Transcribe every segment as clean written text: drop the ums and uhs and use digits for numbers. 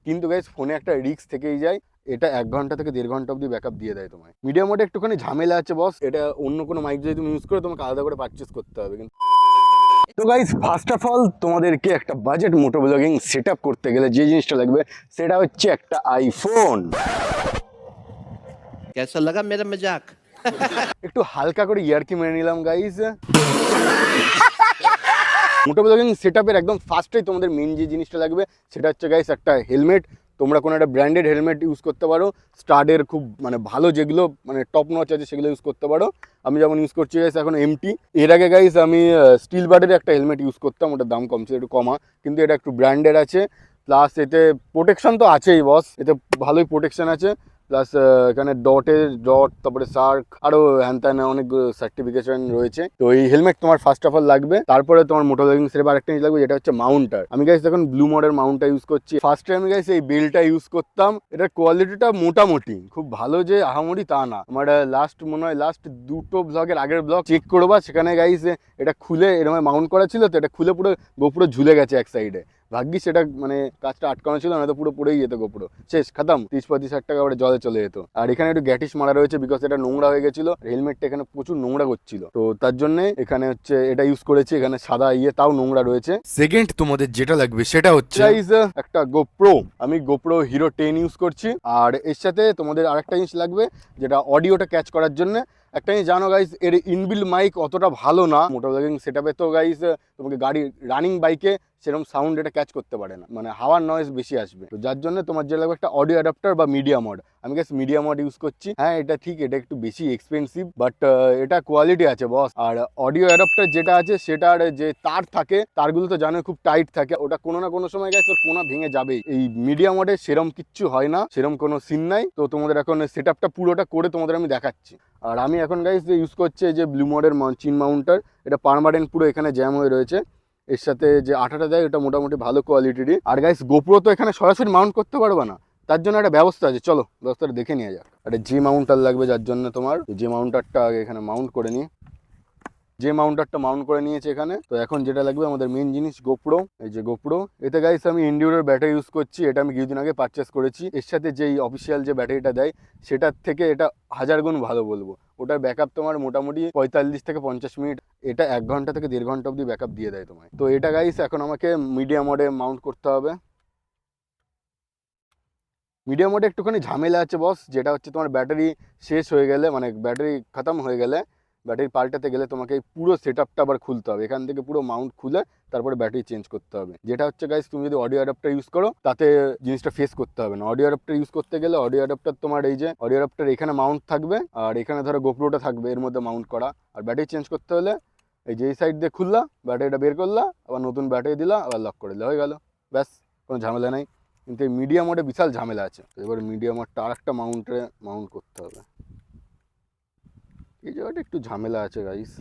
কিন্তু গাইস ফোনে একটা রিস্ক থেকেই যায়। এটা 1 ঘন্টা থেকে 1.5 ঘন্টা অবধি ব্যাকআপ দিয়ে দেয় তোমায়। মিডিয়া মোডে একটুখানি ঝামেলা আছে বস, এটা অন্য কোনো মাইক যদি তুমি ইউজ করো তোমাকে আলাদা করে পারচেস করতে হবে। কিন্তু তো গাইস ফার্স্ট অফ অল তোমাদেরকে একটা বাজেট মোটো ব্লগিং সেট আপ করতে গেলে যে জিনিসটা লাগবে সেটা হচ্ছে একটা আইফোন। कैसा लगा मेरा मजाक? একটু হালকা করে ইয়ারকি মেরে নিলাম গাইস। মোটো ব্লগিং সেট আপের একদম ফার্স্টেই তোমাদের মেন যে জিনিসটা লাগবে সেটা হচ্ছে গাইস একটা হেলমেট। তোমরা কোনো একটা ব্র্যান্ডেড হেলমেট ইউজ করতে পারো, স্টাডের খুব মানে ভালো যেগুলো মানে টপ নচ আছে সেগুলো ইউজ করতে পারো। আমি যেমন ইউজ করছি গাইস এখন এমটি। এর আগে গাইস আমি স্টিল বার্ডের একটা হেলমেট ইউজ করতাম, ওটার দাম কম ছিল, একটু কমা, কিন্তু এটা একটু ব্র্যান্ডেড আছে। প্লাস এতে প্রোটেকশন তো আছেই বস, এতে ভালোই প্রোটেকশন আছে। প্লাস এখানে ডট তারপরে সার্ক আরো হ্যান ত্যান অনেক সার্টিফিকেশন রয়েছে। তো এই হেলমেট তোমার ফার্স্ট অফ অল লাগবে। তারপরে তোমার মোটো ব্লগিং সেট আরেকটা জিনিস লাগবে যেটা হচ্ছে মাউন্টার। আমি গাইস এখন ব্লু মডের মাউন্টটা ইউজ করছি। ফার্স্টে আমি গাইস এই বেলটা ইউজ করতাম, এটার কোয়ালিটিটা মোটামুটি খুব ভালো যে আহামরি তা না। আমার মনে হয় লাস্ট দুটো ব্লগের আগের ব্লগ চেক করবা, সেখানে গাইস এটা খুলে এরকম মাউন্ট করা ছিল, তো এটা খুলে পুরো গোপুরো ঝুলে গেছে এক সাইডে। ভাগ্যিস সেটা মানে কাজটা আটকানো ছিল, না তো পুরো পড়েই যেত গোপুরো, শেষ খতম, 30-35 হাজার টাকা করে জলে চলে যেত। আর এখানে একটু গ্যাটিস মারা রয়েছে বিকজ এটা নোংরা হয়ে গেছিল, হেলমেটটা এখানে প্রচুর নোংরা করছিল, তো তার জন্য এখানে হচ্ছে এটা ইউজ করেছি। এখানে সাদা তাও নোংরা রয়েছে। সেকেন্ড তোমাদের যেটা লাগবে সেটা হচ্ছে একটা গোপ্রো। আমি গোপ্রো হিরো 10 ইউজ করছি। আর এর সাথে তোমাদের আরেকটা জিনিস লাগবে যেটা অডিওটা ক্যাচ করার জন্য। একটা জিনিস জানো গাইস, এর ইনবিল্ড মাইক অতটা ভালো না মোটো ব্লগিং সেটআপে। তো গাইস তোমাকে গাড়ি রানিং বাইকে সেরকম সাউন্ড এটা ক্যাচ করতে পারে না, মানে হাওয়ার নয়েজ বেশি আসবে। তো যার জন্য তোমার যে লাগবে একটা অডিও অ্যাডাপ্টার বা মিডিয়া মড। আমি গাইস মিডিয়া মড ইউজ করছি। হ্যাঁ এটা ঠিক, এটা একটু বেশি এক্সপেন্সিভ, বাট এটা কোয়ালিটি আছে বস। আর অডিও অ্যাডাপ্টার যেটা আছে সেটার যে তার থাকে, তারগুলো তো জানো খুব টাইট থাকে, ওটা কোনো না কোনো সময় গাইস ওর কোনা ভেঙে যাবেই। এই মিডিয়া মডে সেরম কিচ্ছু হয় না, সেরম কোনো সিন নাই। তো তোমাদের এখন সেটআপটা পুরোটা করে তোমাদের আমি দেখাচ্ছি। আর আমি এখন গাইস ইউজ করছি যে ব্লু মডের চিন মাউন্টার। এটা পার্মানেন্ট পুরো এখানে জ্যাম হয়ে রয়েছে। এর সাথে যে আঠাটা দেয় ওটা মোটামুটি ভালো কোয়ালিটিরই। আর গাইস গোপ্রো তো এখানে সরাসরি মাউন্ট করতে পারবে না, তার জন্য একটা ব্যবস্থা আছে, চলো ব্যবস্থাটা দেখে নিয়ে যাক। একটা যে মাউন্টার লাগবে, যার জন্য তোমার যে মাউন্টারটা আগে এখানে মাউন্ট করে নিই। যে মাউন্টারটা মাউন্ট করে নিয়েছে এখানে। তো এখন যেটা লাগবে আমাদের মেন জিনিস গোপ্রো। এই যে গোপ্রো, এতে গাইস আমি ইন্ডিউরের ব্যাটারি ইউজ করছি। এটা আমি কিছুদিন আগে পারচেস করেছি। এর সাথে যেই অফিসিয়াল যে ব্যাটারিটা দেয় সেটার থেকে এটা 1000 গুণ ভালো বলবো। ওটার ব্যাকআপ তোমার মোটামুটি 45 থেকে 50 মিনিট, এটা 1 ঘন্টা থেকে 1.5 ঘন্টা অবধি ব্যাকআপ দিয়ে দেয় তোমায়। তো এটা গাইস এখন আমাকে মিডিয়া মোডে মাউন্ট করতে হবে। মিডিয়া মোডে একটুখানি ঝামেলা আছে বস, যেটা হচ্ছে তোমার ব্যাটারি শেষ হয়ে গেলে, মানে ব্যাটারি খতম হয়ে গেলে, ব্যাটারি পাল্টাতে গেলে তোমাকে এই পুরো সেটআপটা আবার খুলতে হবে। এখান থেকে পুরো মাউন্ট খুলে তারপরে ব্যাটারি চেঞ্জ করতে হবে। যেটা হচ্ছে গাইস তুমি যদি অডিও অ্যাডাপ্টার ইউজ করো তাতে জিনিসটা ফেস করতে হবে না। অডিও অ্যাডাপ্টার ইউজ করতে গেলে অডিও অ্যাডাপ্টার তোমার এই যে অডিও অ্যাডাপ্টার এখানে মাউন্ট থাকবে, আর এখানে ধরো গোপ্রোটা থাকবে এর মধ্যে মাউন্ট করা। আর ব্যাটারি চেঞ্জ করতে হলে এই যে এই সাইড দিয়ে খুললা, ব্যাটারিটা বের করলা, আবার নতুন ব্যাটারি দিলা, আবার লক করে দিলে হয়ে গেল, ব্যাস, কোনো ঝামেলা নাই। কিন্তু এই মিডিয়া মোডে বিশাল ঝামেলা আছে। তো এবার মিডিয়া মোডটা আর একটা মাউন্ট করতে হবে। এই জায়গাটা একটু ঝামেলা আছে গাইস।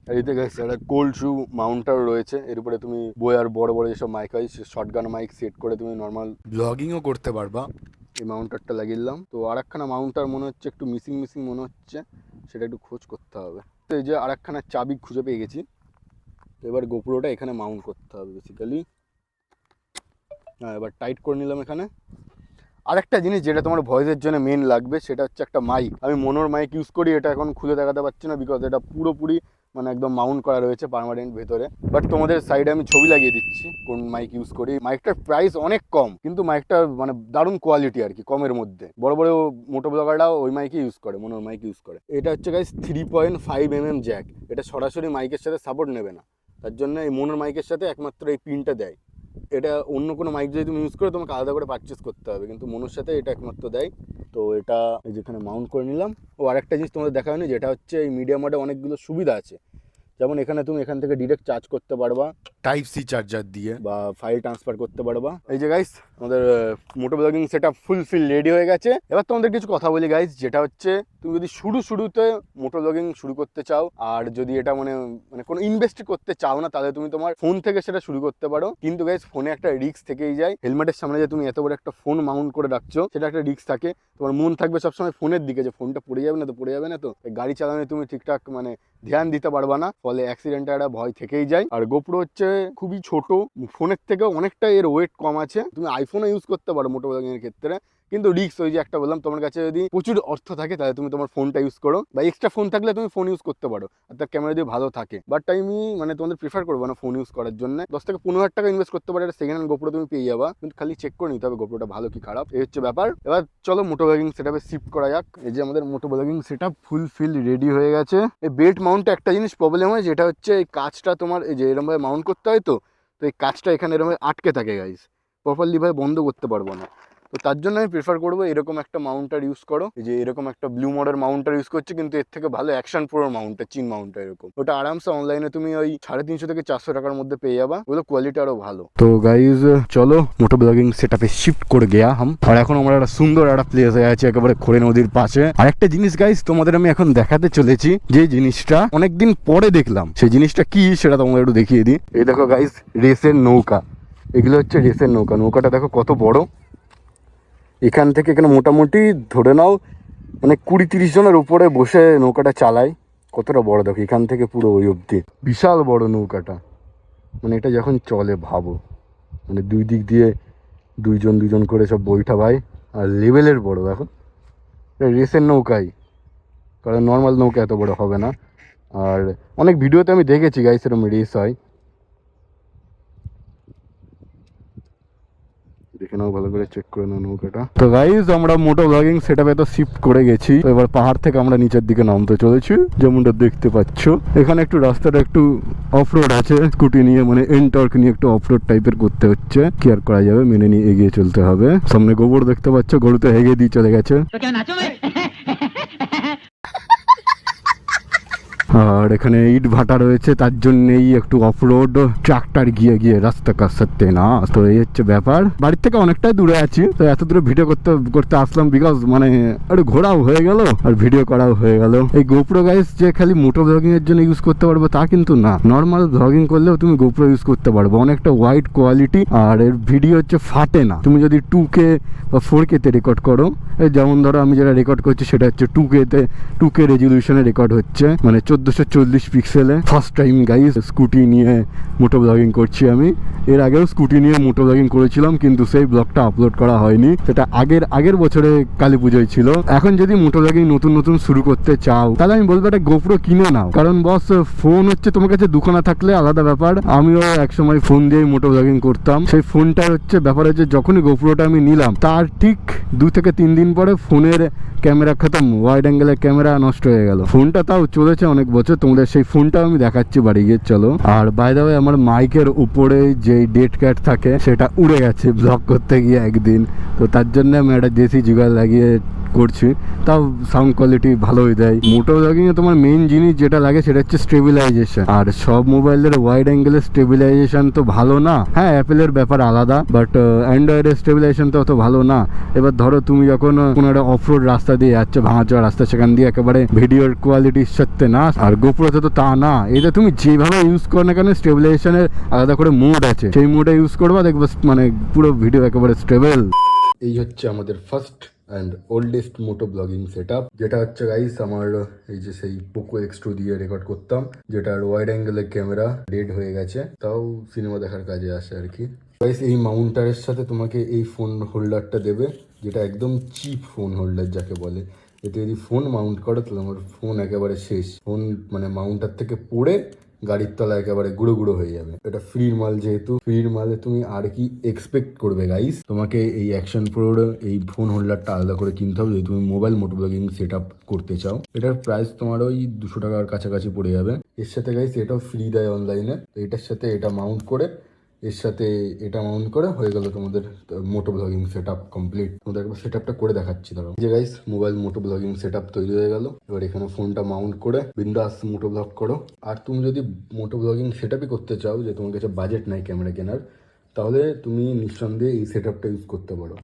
আর এতে গাইস একটা কোল্ড শু মাউন্টার রয়েছে, এর উপরে তুমি বয়ার বড় বড় যেসব মাইক হয়, শর্টগান মাইক সেট করে তুমি নর্মাল ব্লগিংও করতে পারবা। এই মাউন্টারটা লাগিয়ে দিলাম। তো আর একখানা মাউন্টার মনে হচ্ছে একটু মিসিং মনে হচ্ছে, সেটা একটু খোঁজ করতে হবে। তো এই যে আর একখানা চাবি খুঁজে পেয়ে গেছি। তো এবার গোপ্রোটা এখানে মাউন্ট করতে হবে বেসিক্যালি। হ্যাঁ এবার টাইট করে নিলাম এখানে। আরেকটা জিনিস যেটা তোমার ভয়েসের জন্য মেন লাগবে সেটা হচ্ছে একটা মাইক। আমি মোনোর মাইক ইউজ করি, এটা এখন খুলে দেখাতে পারছি না বিকজ এটা পুরোপুরি মানে একদম মাউন্ট করা রয়েছে পার্মানেন্ট ভেতরে। বাট তোমাদের সাইডে আমি ছবি লাগিয়ে দিচ্ছি কোন মাইক ইউজ করি। মাইকটার প্রাইস অনেক কম, কিন্তু মাইকটা মানে দারুণ কোয়ালিটি আর কি, কমের মধ্যে। বড় বড় মোটো ব্লগাররাও ওই মাইকই ইউজ করে, মোনোর মাইক ইউজ করে। এটা হচ্ছে গাইস 3.5 mm জ্যাক। এটা সরাসরি মাইকের সাথে সাপোর্ট নেবে না, তার জন্য এই মোনোর মাইকের সাথে একমাত্র এই পিনটা দেয়। এটা অন্য কোনো মাইক যদি তুমি ইউজ করো তোমাকে আলাদা করে পারচেস করতে হবে, কিন্তু মনোর সাথে এটা একমাত্র দেয়। তো এটা এই যেখানে মাউন্ট করে নিলাম। ও আরেকটা জিনিস তোমাদের দেখা হয়নি, যেটা হচ্ছে এই মিডিয়া মোডে অনেকগুলো সুবিধা আছে। যেমন এখানে তুমি এখান থেকে ডিরেক্ট চার্জ করতে পারবা টাইপ সি চার্জার দিয়ে, বা ফাইল ট্রান্সফার করতে পারবা। এই যে গাইস আমাদের মোটো ব্লগিং সেটআপ ফুলফিল রেডি হয়ে গেছে। এবার তোমাদের কিছু কথা বলি গাইস, যেটা হচ্ছে তুমি যদি শুরুতে মোটো ব্লগিং শুরু করতে চাও, আর যদি এটা মানে কোনো ইনভেস্ট করতে চাও না, তাহলে তুমি তোমার ফোন থেকে সেটা শুরু করতে পারো। কিন্তু গাইস ফোনে একটা রিস্ক থেকেই যায়। হেলমেটের সামনে যে তুমি এত বড় একটা ফোন মাউন্ট করে রাখছো, সেটা একটা রিস্ক থাকে। তোমার মন থাকবে সবসময় ফোনের দিকে, যে ফোনটা পড়ে যাবে না তো গাড়ি চালানো তুমি ঠিকঠাক মানে ধ্যান দিতে পারবা না, ফলে অ্যাক্সিডেন্টের একটা ভয় থেকেই যায়। আর গোপ্রো হচ্ছে খুবই ছোট, ফোনের থেকেও অনেকটা এর ওয়েট কম আছে। তুমি আইফোনও ইউজ করতে পারো মোটো ব্লগিং এর ক্ষেত্রে, কিন্তু রিস্ক ওই যে একটা বললাম, তোমার কাছে যদি প্রচুর অর্থ থাকে তাহলে তুমি তোমার ফোনটা ইউজ করো, বা এক্সট্রা ফোন থাকলে তুমি ফোন ইউজ করতে পারো, আর তার ক্যামেরা যদি ভালো থাকে। বাট আমি মানে তোমাদের প্রিফার করবো না ফোন ইউজ করার জন্য। 10 থেকে 15,000 টাকা ইনভেস্ট করতে পারো, একটা সেকেন্ড হ্যান্ড গোপ্রো তুমি পেয়ে যাবা, কিন্তু খালি চেক করে নিতে হবে গোপ্রোটা ভালো কি খারাপ, এই হচ্ছে ব্যাপার। এবার চলো মোটো ব্লগিং সেটআপে শিফট করা যাক। এই যে আমাদের মোটো ব্লগিং সেটআপ ফুলফিল রেডি হয়ে গেছে। এই বেল্ট মাউন্টে একটা জিনিস প্রবলেম হয়, যেটা হচ্ছে এই কাজটা তোমার এই যে এরকম ভাবে মাউন্ট করতে হয়, তো এই কাজটা এখানে এরকম আটকে থাকে গাইস, প্রপারলি ভাবে বন্ধ করতে পারবো না। তো তার জন্য আমি প্রেফার করবো এরকম একটা মাউন্টার ইউজ করো। এই যে এরকম একটা ব্লু মডেল মাউন্টার ইউজ করছি, কিন্তু এর থেকে ভালো অ্যাকশন প্রো মাউন্টার, চীন মাউন্টার এরকম, ওটা আরামসে অনলাইনে তুমি ওই 350 থেকে 400 টাকার মধ্যে পেয়ে যাবা, ওগুলো কোয়ালিটি আরো ভালো। তো গাইজ চলো মোটো ব্লগিং সেটআপে শিফট করে গিয়া হাম, আর এখন আমরা একটা সুন্দর একটা প্লেসে আছি একেবারে খোরে নদীর পাশে। আর একটা জিনিস গাইজ তোমাদের আমি এখন দেখাতে চলেছি, যে জিনিসটা অনেকদিন পরে দেখলাম, সেই জিনিসটা কি সেটা তোমাদের একটু দেখিয়ে দিই। এই দেখো গাইজ রেসের নৌকা, এগুলো হচ্ছে রেসের নৌকা। নৌকাটা দেখো কত বড়, এখান থেকে এখানে মোটামুটি ধরে নাও মানে 20-30 জনের উপরে বসে নৌকাটা চালায়। কতটা বড় দেখো, এখান থেকে পুরো ওই অবধি বিশাল বড় নৌকাটা। মানে এটা যখন চলে ভাবো, মানে দুই দিক দিয়ে দুজন করে সব বৈঠা ভাই, আর লেভেলের বড় দেখো। রেসের নৌকাই, কারণ নর্মাল নৌকা এত বড় হবে না। আর অনেক ভিডিওতে আমি দেখেছি গাইস এরকম রেস হয়, দেখে নাও ভালো করে, চেক করে নাও নৌকাটা। তো গাইজ আমরা মোটো ব্লগিং সেটআপে তো শিফট করে গেছি, এবার পাহাড় থেকে আমরা নিচের দিকে নামতে চলেছি। যেমনটা দেখতে পাচ্ছ এখানে একটু রাস্তাটা একটু অফরোড আছে, স্কুটি নিয়ে মানে এনটর্ক নিয়ে একটু অফরোড টাইপের করতে হচ্ছে, কি আর করা যাবে, মেনে নিয়ে এগিয়ে চলতে হবে। সামনে গোবর দেখতে পাচ্ছ, গরুতে হেগে দিয়ে চলে গেছে। আর এখানে ইট ভাটা রয়েছে, তার জন্যই একটু অফরোড, ট্রাক্টর গিয়ে গিয়ে রাস্তা কাজ করতে না। তো এই হচ্ছে ব্যাপার, বাড়ির থেকে অনেকটাই দূরে আছি, তো এত দূরে ভিডিও করতে আসলাম, বিকজ মানে একটু ঘোরাও হয়ে গেল আর ভিডিও করাও হয়ে গেল। এই গোপ্রো গাইস যে খালি মোটো ব্লগিং এর জন্য ইউজ করতে পারবো তা কিন্তু না, নর্মাল ব্লগিং করলেও তুমি গোপ্রো ইউজ করতে পারবো, অনেকটা ওয়াইড কোয়ালিটি, আর এর ভিডিও হচ্ছে ফাটে না। তুমি যদি 2K বা 4K তে রেকর্ড করো, যেমন ধরো আমি যেটা রেকর্ড করছি সেটা হচ্ছে 2K রেজলিউশনে রেকর্ড হচ্ছে, মানে 1440 পিক্সেলে। ফার্স্ট টাইম গাইস স্কুটি নিয়ে মোটো ব্লগিং করছি আমি। এর আগেও স্কুটি নিয়ে মোটো ব্লগিং করেছিলাম, কিন্তু সেই ব্লগটা আপলোড করা হয়নি, সেটা আগের বছরে কালী পুজোয় ছিল। এখন যদি মোটো ব্লগিং নতুন শুরু করতে চাও, তাহলে আমি বলবো একটা গোপ্রো কিনে নাও, কারণ বস ফোন হচ্ছে তোমার কাছে দুখানা থাকলে আলাদা ব্যাপার। আমিও একসময় ফোন দিয়ে মোটো ব্লগিং করতাম, সেই ফোনটার হচ্ছে ব্যাপার হচ্ছে যখনই গোপ্রোটা আমি নিলাম তার ঠিক 2 থেকে 3 দিন পরে ফোনের ক্যামেরা খতম, ওয়াইড অ্যাঙ্গেলের ক্যামেরা নষ্ট হয়ে গেল। ফোনটা তাও চলেছে অনেক বছর, তোমাদের সেই ফোনটাও আমি দেখাচ্ছি বাড়ি গিয়ে। চলো। আর বাই দ্য ওয়ে আমার মাইকের উপরে যে ডেড ক্যাট থাকে সেটা উড়ে গেছে ব্লগ করতে গিয়ে একদিন, তো তার জন্য আমি একটা দেশি জুগাড় লাগিয়ে করছি, তাও সাউন্ড কোয়ালিটি ভালোই দেয়। মোটো ব্লগিং এ তোমার মেইন জিনিস যেটা লাগে সেটা হচ্ছে স্টেবিলাইজেশন, আর সব মোবাইলের ওয়াইড অ্যাঙ্গেলের স্টেবিলাইজেশন তো ভালো না। হ্যাঁ অ্যাপেলের ব্যাপার আলাদা, বাট অ্যান্ড্রয়েডের স্টেবিলাইজেশন তো অত ভালো না। এবার ধরো তুমি যখন কোনো একটা অফরোড রাস্তা দিয়ে যাচ্ছ, ভাঙা চড়া রাস্তা, সেখান দিয়ে একেবারে ভিডিওর কোয়ালিটি সত্যি না। আর গোপ্রোতে তো তা না, এটা তুমি যেভাবে ইউজ করো না কেন স্টেবিলাইজেশনের আলাদা করে মোড আছে, সেই মোডে ইউজ করবা, দেখবে মানে পুরো ভিডিও একেবারে স্টেবল। এই হচ্ছে আমাদের first and oldest Moto blogging setup, যেটা হচ্ছে গাইস আমার এই যে সেই পোকো X2 দিয়ে রেকর্ড করতাম, যেটার ওয়াইড অ্যাঙ্গেলের ক্যামেরা ডেড হয়ে গেছে, তাও সিনেমা দেখার কাজে আসে আর কি। গাইস এই মাউন্টারের সাথে তোমাকে এই ফোন হোল্ডারটা দেবে, যেটা একদম চিপ ফোন হোল্ডার যাকে বলে। এতে যদি ফোন মাউন্ট করো তাহলে আমার ফোন একেবারে শেষ, ফোন মানে মাউন্টার থেকে পড়ে গাড়ির তলা একেবারে গুঁড়ো গুঁড়ো হয়ে যাবে। এটা ফ্রির মাল, যেহেতু ফ্রির মালে তুমি আর কি এক্সপেক্ট করবে গাইস। তোমাকে এই অ্যাকশন প্রোর এই ফোন হোল্ডারটা আলাদা করে কিনতে হবে যদি তুমি মোবাইল মোটো ব্লগিং সেট আপ করতে চাও। এটার প্রাইস তোমার ওই 200 টাকার কাছাকাছি পড়ে যাবে। এর সাথে গাইস এটাও ফ্রি দেয় অনলাইনে, এটার সাথে এটা মাউন্ট করে, এর সাথে এটা মাউন্ট করে হয়ে গেল তোমাদের মোটো ব্লগিং সেট আপ কমপ্লিট। তোমাদের একবার সেট আপটা করে দেখাচ্ছি ধরো। যে গাইস মোবাইল মোটো ব্লগিং সেট আপ তৈরি হয়ে গেল। এবার এখানে ফোনটা মাউন্ট করে বিন্দাস মোটো ব্লগ করো। আর তুমি যদি মোটো ব্লগিং সেট আপই করতে চাও, যে তোমার কাছে বাজেট নাই ক্যামেরা কেনার, তাহলে তুমি নিঃসন্দেহে এই সেট আপটা ইউজ করতে পারো।